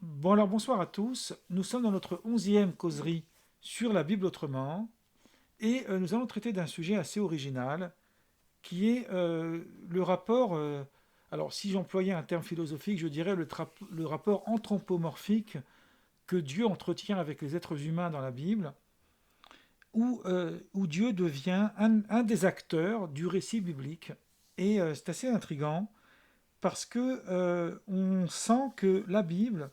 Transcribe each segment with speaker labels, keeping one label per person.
Speaker 1: Bon alors bonsoir à tous, nous sommes dans notre 11e causerie sur la Bible autrement et nous allons traiter d'un sujet assez original qui est le rapport, alors si j'employais un terme philosophique, je dirais le rapport anthropomorphique que Dieu entretient avec les êtres humains dans la Bible, où Dieu devient un des acteurs du récit biblique. Et c'est assez intriguant parce que on sent que la Bible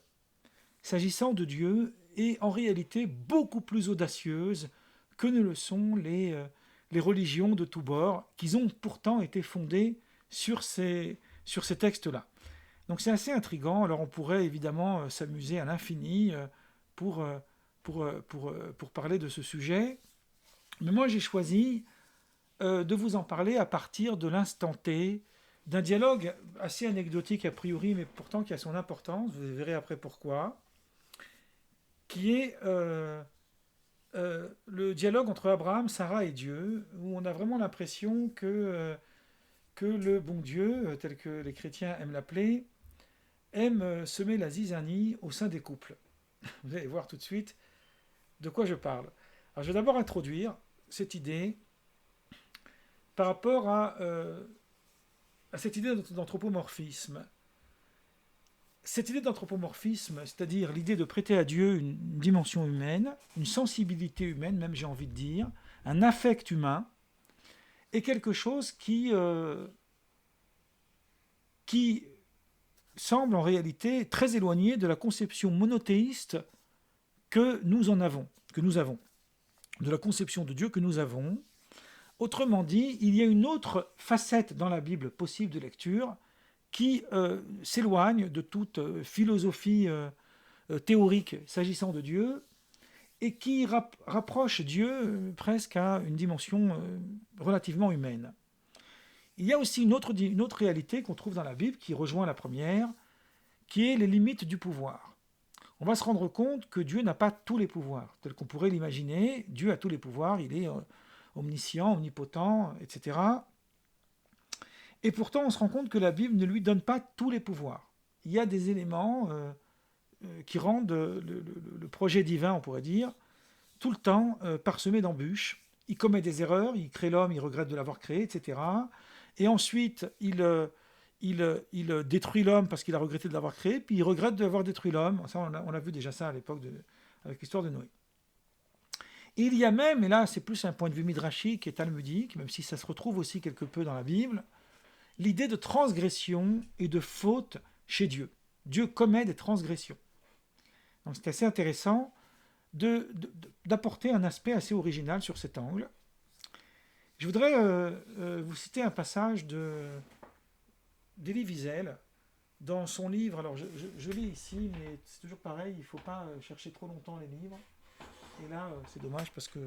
Speaker 1: s'agissant de Dieu, est en réalité beaucoup plus audacieuse que ne le sont les religions de tous bords, qui ont pourtant été fondées sur ces textes-là. Donc c'est assez intriguant. Alors on pourrait évidemment s'amuser à l'infini pour, euh, pour parler de ce sujet. Mais moi j'ai choisi de vous en parler à partir de l'instant T, d'un dialogue assez anecdotique a priori, mais pourtant qui a son importance. Vous verrez après pourquoi, qui est le dialogue entre Abraham, Sarah et Dieu, où on a vraiment l'impression que le bon Dieu, tel que les chrétiens aiment l'appeler, aime semer la zizanie au sein des couples. Vous allez voir tout de suite de quoi je parle. Alors je vais d'abord introduire cette idée par rapport à cette idée d'anthropomorphisme. Cette idée d'anthropomorphisme, c'est-à-dire l'idée de prêter à Dieu une dimension humaine, une sensibilité humaine, même j'ai envie de dire, un affect humain, est quelque chose qui semble en réalité très éloigné de la conception monothéiste que nous en avons, que nous avons, de la conception de Dieu que nous avons. Autrement dit, il y a une autre facette dans la Bible possible de lecture qui s'éloigne de toute philosophie théorique s'agissant de Dieu et qui rapproche Dieu presque à une dimension relativement humaine. Il y a aussi une autre réalité qu'on trouve dans la Bible qui rejoint la première, qui est les limites du pouvoir. On va se rendre compte que Dieu n'a pas tous les pouvoirs, tel qu'on pourrait l'imaginer. Dieu a tous les pouvoirs, il est omniscient, omnipotent, etc. Et pourtant, on se rend compte que la Bible ne lui donne pas tous les pouvoirs. Il y a des éléments qui rendent le projet divin, on pourrait dire, tout le temps parsemé d'embûches. Il commet des erreurs, il crée l'homme, il regrette de l'avoir créé, etc. Et ensuite, il détruit l'homme parce qu'il a regretté de l'avoir créé, puis il regrette d'avoir détruit l'homme. Ça, on a vu déjà ça à l'époque avec l'histoire de Noé. Et il y a même, et là c'est plus un point de vue midrashique et talmudique, même si ça se retrouve aussi quelque peu dans la Bible, l'idée de transgression et de faute chez Dieu. Dieu commet des transgressions. Donc c'est assez intéressant d'apporter un aspect assez original sur cet angle. Je voudrais vous citer un passage d'Elie Wiesel dans son livre. Alors je lis ici, mais c'est toujours pareil, il ne faut pas chercher trop longtemps les livres. Et là, c'est dommage parce que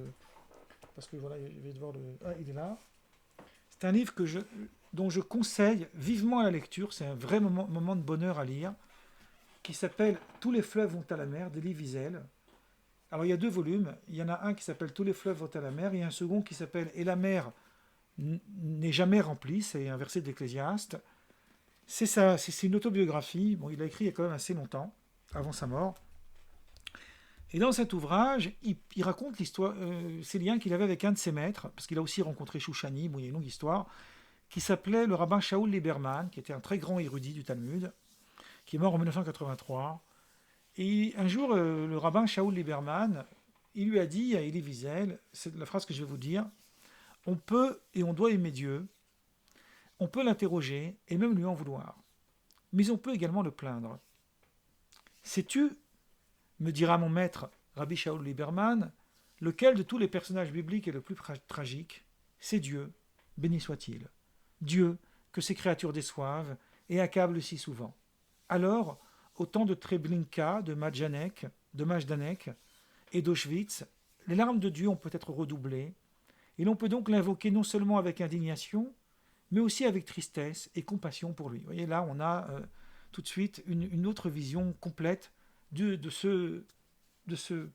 Speaker 1: voilà, je vais devoir le. Ah, il est là. C'est un livre dont je conseille vivement la lecture. C'est un vrai moment de bonheur à lire, qui s'appelle Tous les fleuves vont à la mer d'Elie Wiesel. Alors il y a deux volumes. Il y en a un qui s'appelle Tous les fleuves vont à la mer. Il y a un second qui s'appelle Et la mer n'est jamais remplie. C'est un verset d'Ecclésiaste. C'est ça, c'est une autobiographie. Bon, il a écrit il y a quand même assez longtemps, avant sa mort. Et dans cet ouvrage, il raconte l'histoire, ces liens qu'il avait avec un de ses maîtres, parce qu'il a aussi rencontré Shoushani, bon, il y a une longue histoire, qui s'appelait le rabbin Shaul Lieberman, qui était un très grand érudit du Talmud, qui est mort en 1983. Et un jour, le rabbin Shaul Lieberman, il lui a dit à Elie Wiesel, c'est la phrase que je vais vous dire, on peut et on doit aimer Dieu, on peut l'interroger et même lui en vouloir, mais on peut également le plaindre. Sais-tu, me dira mon maître, Rabbi Shaul Lieberman, lequel de tous les personnages bibliques est le plus tragique? C'est Dieu, béni soit-il. Dieu, que ses créatures déçoivent et accablent si souvent. Alors, au temps de Treblinka, de Majdanek et d'Auschwitz, les larmes de Dieu ont peut-être redoublé, et l'on peut donc l'invoquer non seulement avec indignation, mais aussi avec tristesse et compassion pour lui. Vous voyez, là, on a tout de suite une autre vision complète de ce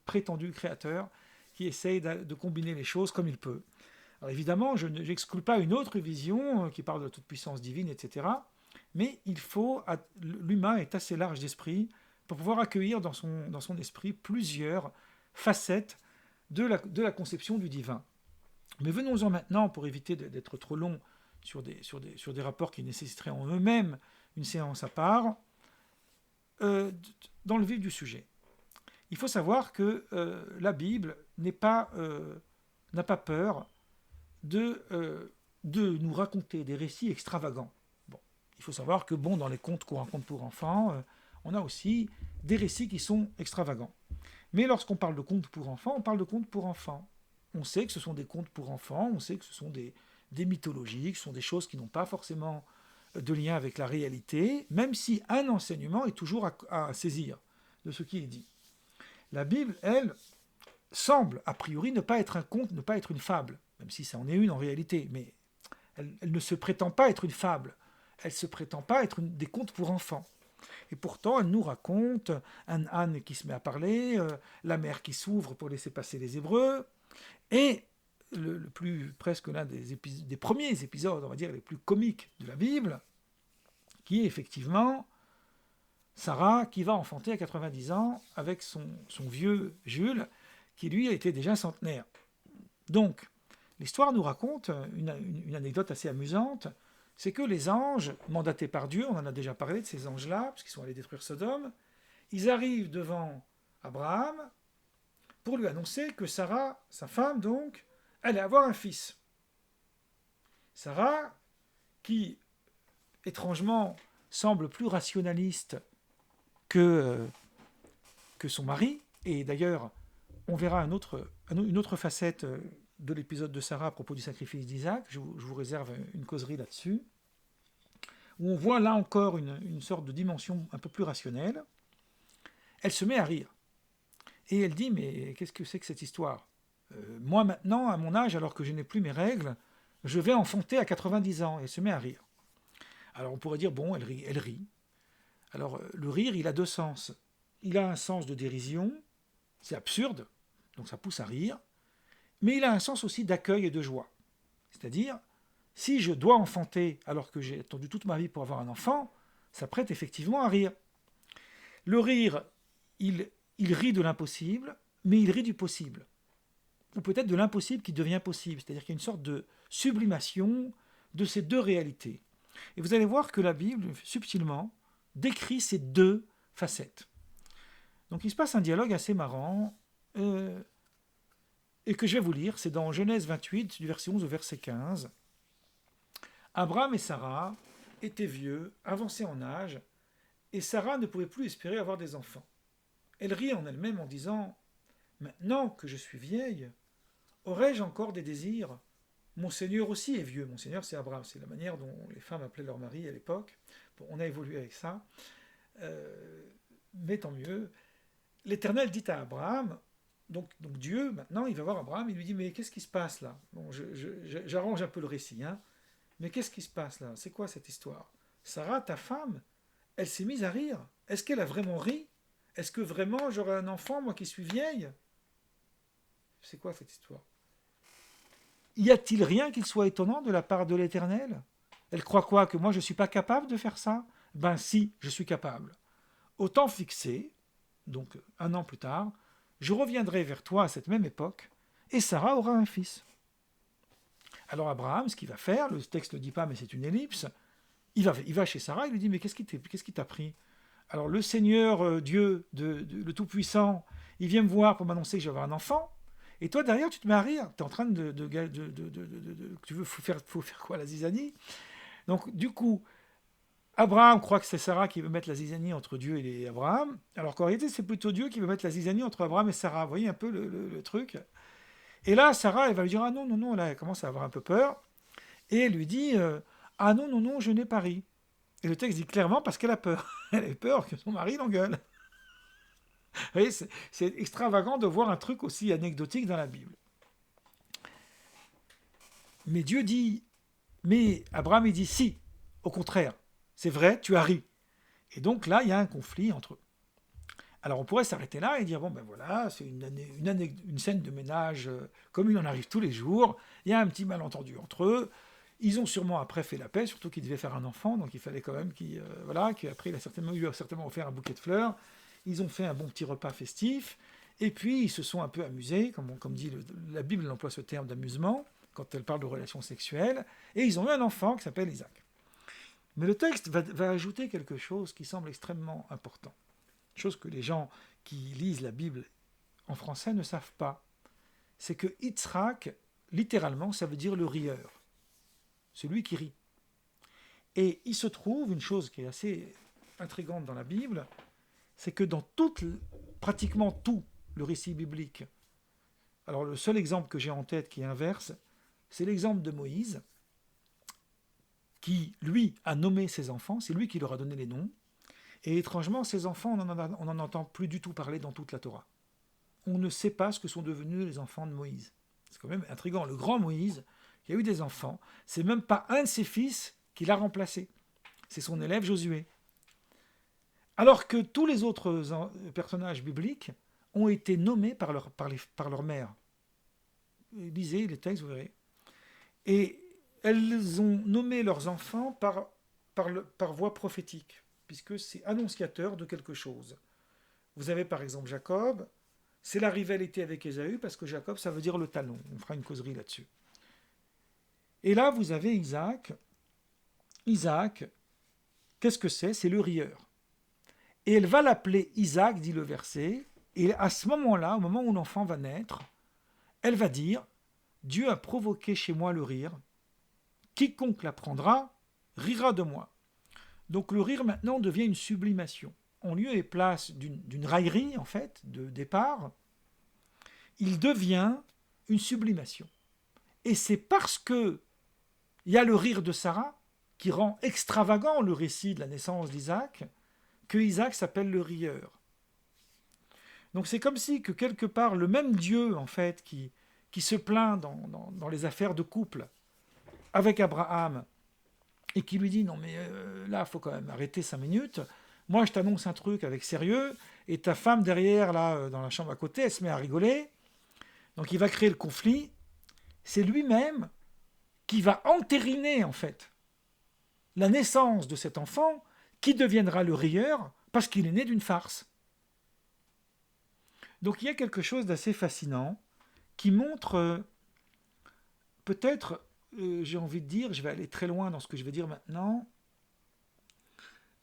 Speaker 1: prétendu créateur qui essaye de combiner les choses comme il peut. Alors évidemment, je n'exclus pas une autre vision qui parle de la toute-puissance divine, etc. Mais l'humain est assez large d'esprit pour pouvoir accueillir dans son esprit plusieurs facettes de la conception du divin. Mais venons-en maintenant, pour éviter d'être trop long sur des rapports qui nécessiteraient en eux-mêmes une séance à part, dans le vif du sujet. Il faut savoir que la Bible n'a pas peur de nous raconter des récits extravagants. Bon, il faut savoir que dans les contes qu'on raconte pour enfants, on a aussi des récits qui sont extravagants. Mais lorsqu'on parle de contes pour enfants, on parle de contes pour enfants. On sait que ce sont des contes pour enfants, on sait que ce sont des mythologies, que ce sont des choses qui n'ont pas forcément de lien avec la réalité, même si un enseignement est toujours à saisir de ce qui est dit. La Bible, elle, semble a priori ne pas être un conte, ne pas être une fable, même si ça en est une en réalité, mais elle ne se prétend pas être une fable, elle ne se prétend pas être des contes pour enfants. Et pourtant, elle nous raconte un âne qui se met à parler, la mer qui s'ouvre pour laisser passer les Hébreux, et presque l'un des premiers épisodes, on va dire, les plus comiques de la Bible, qui est effectivement Sarah qui va enfanter à 90 ans avec son vieux Jules, qui lui était déjà centenaire. Donc, l'histoire nous raconte une anecdote assez amusante, c'est que les anges, mandatés par Dieu, on en a déjà parlé de ces anges-là, parce qu'ils sont allés détruire Sodome, ils arrivent devant Abraham pour lui annoncer que Sarah, sa femme donc, allait avoir un fils. Sarah, qui étrangement semble plus rationaliste que son mari, et d'ailleurs on verra une autre facette de l'épisode de Sarah à propos du sacrifice d'Isaac, je vous réserve une causerie là-dessus, où on voit là encore une sorte de dimension un peu plus rationnelle. Elle se met à rire, et elle dit, mais qu'est-ce que c'est que cette histoire ? Moi maintenant, à mon âge, alors que je n'ai plus mes règles, je vais enfanter à 90 ans, et elle se met à rire. Alors on pourrait dire, bon, elle rit. Alors le rire, il a deux sens. Il a un sens de dérision, c'est absurde, donc ça pousse à rire, mais il a un sens aussi d'accueil et de joie. C'est-à-dire, si je dois enfanter alors que j'ai attendu toute ma vie pour avoir un enfant, ça prête effectivement à rire. Le rire, il rit de l'impossible, mais il rit du possible. Ou peut-être de l'impossible qui devient possible, c'est-à-dire qu'il y a une sorte de sublimation de ces deux réalités. Et vous allez voir que la Bible, subtilement, décrit ces deux facettes. Donc il se passe un dialogue assez marrant, et que je vais vous lire, c'est dans Genèse 28, du verset 11 au verset 15. Abraham et Sarah étaient vieux, avancés en âge, et Sarah ne pouvait plus espérer avoir des enfants. Elle rit en elle-même en disant « Maintenant que je suis vieille, aurais-je encore des désirs ? Mon Seigneur aussi est vieux. » Mon Seigneur, c'est Abraham, c'est la manière dont les femmes appelaient leur mari à l'époque. Bon, on a évolué avec ça, mais tant mieux. L'Éternel dit à Abraham, donc Dieu, maintenant, il va voir Abraham, il lui dit, mais qu'est-ce qui se passe là ? Bon, j'arrange un peu le récit, hein. Mais qu'est-ce qui se passe là ? C'est quoi cette histoire ? Sarah, ta femme, elle s'est mise à rire. Est-ce qu'elle a vraiment ri ? Est-ce que vraiment j'aurai un enfant, moi qui suis vieille ? C'est quoi cette histoire ? Y a-t-il rien qu'il soit étonnant de la part de l'Éternel ? Elle croit quoi ? Que moi je ne suis pas capable de faire ça ? Ben si, je suis capable. Au temps fixé, donc 1 an plus tard, je reviendrai vers toi à cette même époque, et Sarah aura un fils. Alors Abraham, ce qu'il va faire, le texte ne le dit pas, mais c'est une ellipse, il va chez Sarah, il lui dit, mais qu'est-ce qui t'a pris ? Alors le Seigneur Dieu, le Tout-Puissant, il vient me voir pour m'annoncer que je vais avoir un enfant, et toi derrière tu te mets à rire, tu es en train tu veux faut faire quoi, la zizanie ? Donc du coup, Abraham croit que c'est Sarah qui veut mettre la zizanie entre Dieu et Abraham, alors qu'en réalité c'est plutôt Dieu qui veut mettre la zizanie entre Abraham et Sarah. Vous voyez un peu le truc ? Et là, Sarah, elle va lui dire, ah non, là elle commence à avoir un peu peur, et elle lui dit, ah non, je n'ai pas ri. Et le texte dit clairement parce qu'elle a peur. Elle a peur que son mari l'engueule. Vous voyez, c'est extravagant de voir un truc aussi anecdotique dans la Bible. Mais Dieu dit, mais Abraham il dit si, au contraire, c'est vrai, tu as ri. Et donc là, il y a un conflit entre eux. Alors on pourrait s'arrêter là et dire, bon ben voilà, c'est une scène de ménage comme il en arrive tous les jours, il y a un petit malentendu entre eux, ils ont sûrement après fait la paix, surtout qu'ils devaient faire un enfant, donc il fallait quand même qu'après il a certainement offert un bouquet de fleurs, ils ont fait un bon petit repas festif, et puis ils se sont un peu amusés, comme dit la Bible, elle emploie ce terme d'amusement, quand elle parle de relations sexuelles, et ils ont eu un enfant qui s'appelle Isaac. Mais le texte va ajouter quelque chose qui semble extrêmement important, chose que les gens qui lisent la Bible en français ne savent pas. C'est que Yitzhak, littéralement, ça veut dire le rieur, celui qui rit. Et il se trouve une chose qui est assez intrigante dans la Bible, c'est que dans pratiquement tout le récit biblique, alors le seul exemple que j'ai en tête qui est inverse, c'est l'exemple de Moïse, qui, lui, a nommé ses enfants, c'est lui qui leur a donné les noms, et étrangement, ces enfants, on n'en entend plus du tout parler dans toute la Torah. On ne sait pas ce que sont devenus les enfants de Moïse. C'est quand même intriguant. Le grand Moïse, qui a eu des enfants, c'est même pas un de ses fils qui l'a remplacé. C'est son élève Josué. Alors que tous les autres personnages bibliques ont été nommés par leur mère. Lisez les textes, vous verrez. Et elles ont nommé leurs enfants par voie prophétique, puisque c'est annonciateur de quelque chose. Vous avez par exemple Jacob, c'est la rivalité avec Ésaü, parce que Jacob, ça veut dire le talon. On fera une causerie là-dessus. Et là, vous avez Isaac. Isaac, qu'est-ce que c'est? C'est le rieur. Et elle va l'appeler Isaac, dit le verset, et à ce moment-là, au moment où l'enfant va naître, elle va dire, Dieu a provoqué chez moi le rire, quiconque l'apprendra rira de moi. Donc le rire maintenant devient une sublimation. En lieu et place d'une raillerie, en fait, de départ, il devient une sublimation. Et c'est parce que il y a le rire de Sarah qui rend extravagant le récit de la naissance d'Isaac, que Isaac s'appelle le rieur. Donc c'est comme si que quelque part le même Dieu en fait qui se plaint dans les affaires de couple avec Abraham et qui lui dit non mais là il faut quand même arrêter 5 minutes, moi je t'annonce un truc avec sérieux et ta femme derrière là dans la chambre à côté elle se met à rigoler, donc il va créer le conflit, c'est lui-même qui va entériner en fait la naissance de cet enfant qui deviendra le rieur parce qu'il est né d'une farce. Donc il y a quelque chose d'assez fascinant qui montre peut-être, j'ai envie de dire, je vais aller très loin dans ce que je vais dire maintenant,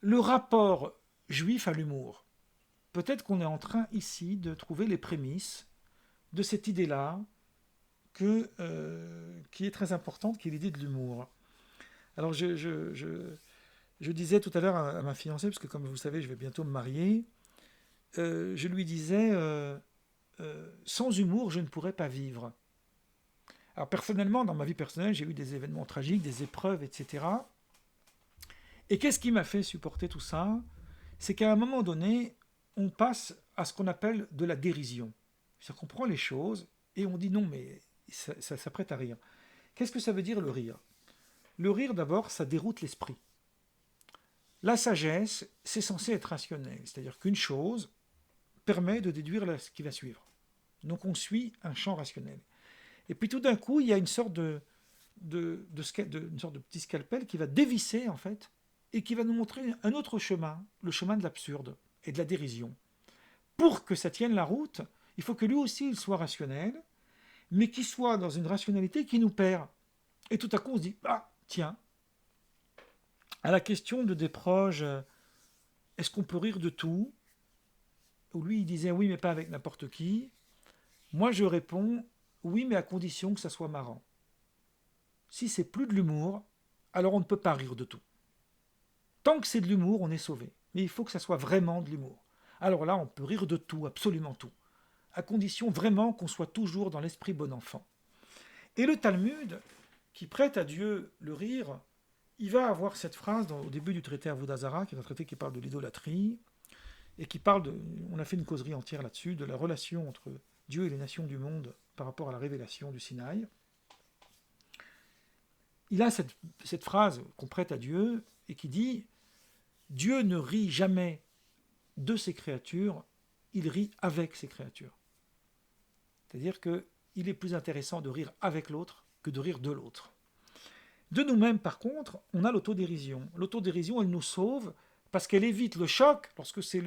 Speaker 1: le rapport juif à l'humour. Peut-être qu'on est en train ici de trouver les prémices de cette idée-là qui est très importante, qui est l'idée de l'humour. Alors je disais tout à l'heure à ma fiancée, parce que comme vous savez, je vais bientôt me marier, je lui disais, sans humour, je ne pourrais pas vivre. Alors personnellement, dans ma vie personnelle, j'ai eu des événements tragiques, des épreuves, etc. Et qu'est-ce qui m'a fait supporter tout ça? C'est qu'à un moment donné, on passe à ce qu'on appelle de la dérision. C'est-à-dire qu'on prend les choses et on dit non, mais ça s'apprête à rire. Qu'est-ce que ça veut dire le rire? Le rire, d'abord, ça déroute l'esprit. La sagesse, c'est censé être rationnel, c'est-à-dire qu'une chose permet de déduire ce qui va suivre. Donc on suit un champ rationnel. Et puis tout d'un coup, il y a une sorte de petit scalpel qui va dévisser, en fait, et qui va nous montrer un autre chemin, le chemin de l'absurde et de la dérision. Pour que ça tienne la route, il faut que lui aussi il soit rationnel, mais qu'il soit dans une rationalité qui nous perd. Et tout à coup, on se dit, ah, tiens, à la question de Desproges, est-ce qu'on peut rire de tout? Où lui, il disait, oui, mais pas avec n'importe qui. Moi, je réponds, oui, mais à condition que ça soit marrant. Si c'est plus de l'humour, alors on ne peut pas rire de tout. Tant que c'est de l'humour, on est sauvé. Mais il faut que ça soit vraiment de l'humour. Alors là, on peut rire de tout, absolument tout. À condition vraiment qu'on soit toujours dans l'esprit bon enfant. Et le Talmud, qui prête à Dieu le rire, il va avoir cette phrase au début du traité Avodah-Zarah, qui est un traité qui parle de l'idolâtrie, et qui parle on a fait une causerie entière là-dessus, de la relation entre Dieu et les nations du monde par rapport à la révélation du Sinaï. Il a cette phrase qu'on prête à Dieu et qui dit « Dieu ne rit jamais de ses créatures, il rit avec ses créatures ». C'est-à-dire qu'il est plus intéressant de rire avec l'autre que de rire de l'autre. De nous-mêmes, par contre, on a l'autodérision. L'autodérision, elle nous sauve parce qu'elle évite le choc lorsque c'est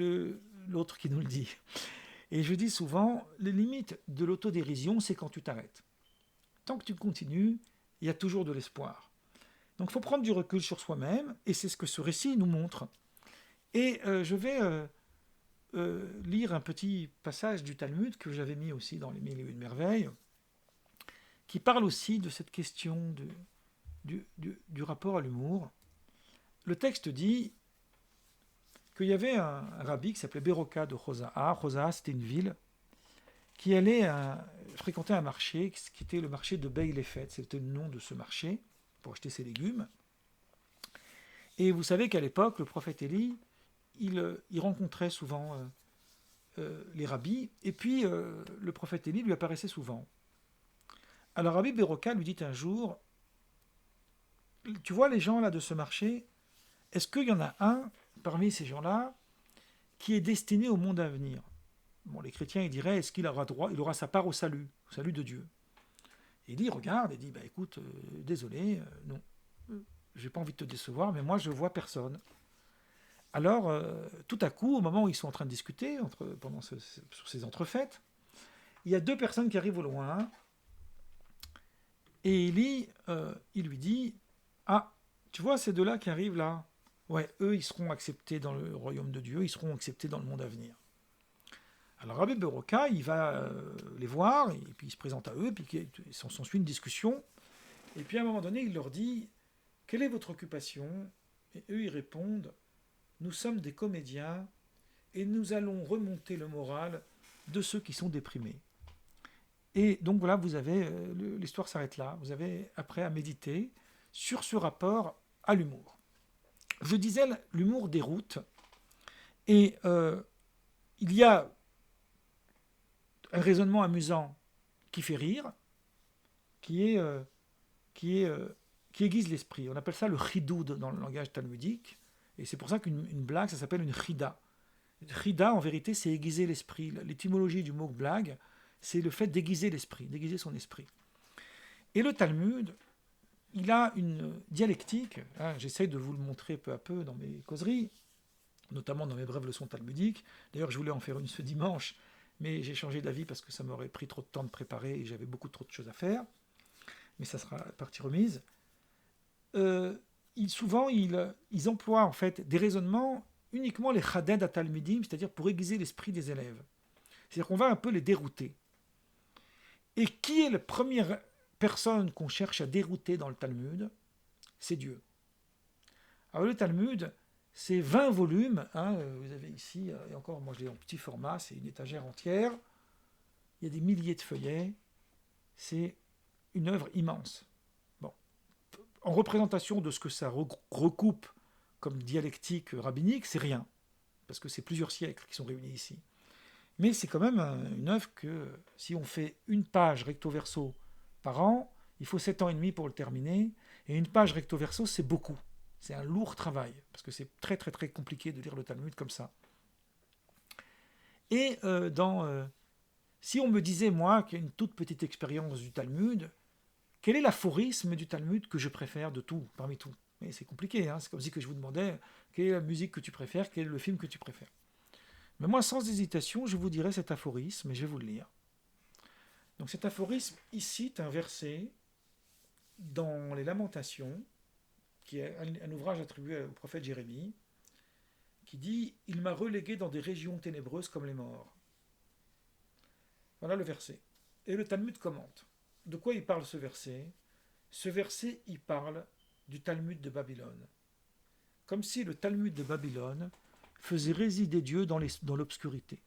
Speaker 1: l'autre qui nous le dit. Et je dis souvent, les limites de l'autodérision, c'est quand tu t'arrêtes. Tant que tu continues, il y a toujours de l'espoir. Donc il faut prendre du recul sur soi-même, et c'est ce que ce récit nous montre. Et je vais lire un petit passage du Talmud que j'avais mis aussi dans les Mille et une merveilles, qui parle aussi de cette question du rapport à l'humour. Le texte dit qu'il y avait un rabbi qui s'appelait Beroka de Chozaha. Chozaha, c'était une ville qui allait fréquenter un marché qui était le marché de Beilefet. C'était le nom de ce marché pour acheter ses légumes. Et vous savez qu'à l'époque, le prophète Élie, il rencontrait souvent les rabbis, et puis le prophète Élie lui apparaissait souvent. Alors Rabbi Beroka lui dit un jour, tu vois les gens là de ce marché, est-ce qu'il y en a un parmi ces gens-là qui est destiné au monde à venir? Bon, les chrétiens ils diraient, est-ce qu'il aura droit, il aura sa part au salut de Dieu? Et il regarde et dit, bah écoute, désolé, non, j'ai pas envie de te décevoir, mais moi je vois personne. Alors, tout à coup, au moment où ils sont en train de discuter, sur ces entrefaites, il y a deux personnes qui arrivent au loin, et Élie, il lui dit, ah, tu vois ces deux-là qui arrivent là? Ouais, eux, ils seront acceptés dans le royaume de Dieu, ils seront acceptés dans le monde à venir. Alors Rabbi Beroka, il va les voir, et puis il se présente à eux, puis il s'ensuit une discussion, et puis à un moment donné, il leur dit, quelle est votre occupation? Et eux, ils répondent, nous sommes des comédiens, et nous allons remonter le moral de ceux qui sont déprimés. Et donc voilà, vous avez, l'histoire s'arrête là, vous avez après à méditer sur ce rapport à l'humour. Je disais, l'humour déroute, et il y a un raisonnement amusant qui fait rire, qui aiguise l'esprit. On appelle ça le chidoud dans le langage talmudique, et c'est pour ça qu'une blague, ça s'appelle une chida. Une chida, en vérité, c'est aiguiser l'esprit. L'étymologie du mot blague, c'est le fait d'aiguiser l'esprit, d'aiguiser son esprit. Et le Talmud, il a une dialectique, hein, j'essaie de vous le montrer peu à peu dans mes causeries, notamment dans mes brèves leçons talmudiques. D'ailleurs, je voulais en faire une ce dimanche, mais j'ai changé d'avis parce que ça m'aurait pris trop de temps de préparer et j'avais beaucoup trop de choses à faire. Mais ça sera partie remise. Souvent, ils emploient en fait des raisonnements uniquement les chaded à talmidim, c'est-à-dire pour aiguiser l'esprit des élèves. C'est-à-dire qu'on va un peu les dérouter. Et qui est la première personne qu'on cherche à dérouter dans le Talmud? C'est Dieu. Alors le Talmud, c'est 20 volumes, hein, vous avez ici, et encore moi je l'ai en petit format, c'est une étagère entière, il y a des milliers de feuillets, c'est une œuvre immense. Bon. En représentation de ce que ça recoupe comme dialectique rabbinique, c'est rien, parce que c'est plusieurs siècles qui sont réunis ici. Mais c'est quand même une œuvre que, si on fait une page recto-verso par an, il faut 7 ans et demi pour le terminer, et une page recto-verso, c'est beaucoup. C'est un lourd travail, parce que c'est très très très compliqué de lire le Talmud comme ça. Et si on me disait, moi, qu'il y a une toute petite expérience du Talmud, quel est l'aphorisme du Talmud que je préfère de tout, parmi tout? Mais c'est compliqué, hein, c'est comme si que je vous demandais quelle est la musique que tu préfères, quel est le film que tu préfères. Mais moi, sans hésitation, je vous dirai cet aphorisme, et je vais vous le lire. Donc cet aphorisme, ici, est un verset dans les Lamentations, qui est un ouvrage attribué au prophète Jérémie, qui dit « Il m'a relégué dans des régions ténébreuses comme les morts ». Voilà le verset. Et le Talmud commente. De quoi il parle ce verset? Ce verset, il parle du Talmud de Babylone. Comme si le Talmud de Babylone faisait résider Dieu dans l'obscurité.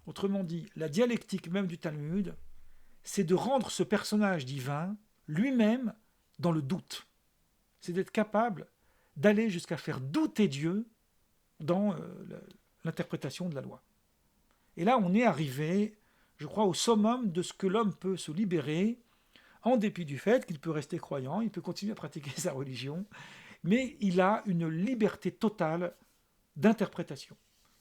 Speaker 1: Autrement dit, la dialectique même du Talmud, c'est de rendre ce personnage divin lui-même dans le doute. C'est d'être capable d'aller jusqu'à faire douter Dieu dans l'interprétation de la loi. Et là, on est arrivé, je crois, au summum de ce que l'homme peut se libérer, en dépit du fait qu'il peut rester croyant, il peut continuer à pratiquer sa religion, mais il a une liberté totale d'interprétation.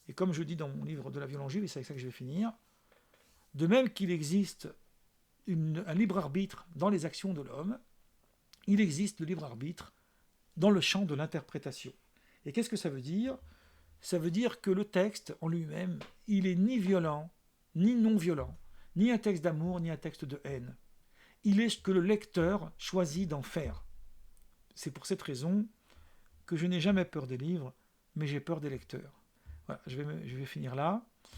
Speaker 1: Et comme je dis dans mon livre de la Violangile, et c'est avec ça que je vais finir, de même qu'il existe un libre arbitre dans les actions de l'homme, il existe le libre arbitre dans le champ de l'interprétation. Et qu'est-ce que ça veut dire? ça veut dire que le texte en lui-même, il est ni violent, ni non violent, ni un texte d'amour, ni un texte de haine. Il est ce que le lecteur choisit d'en faire. C'est pour cette raison que je n'ai jamais peur des livres, mais j'ai peur des lecteurs. Voilà, je vais finir là.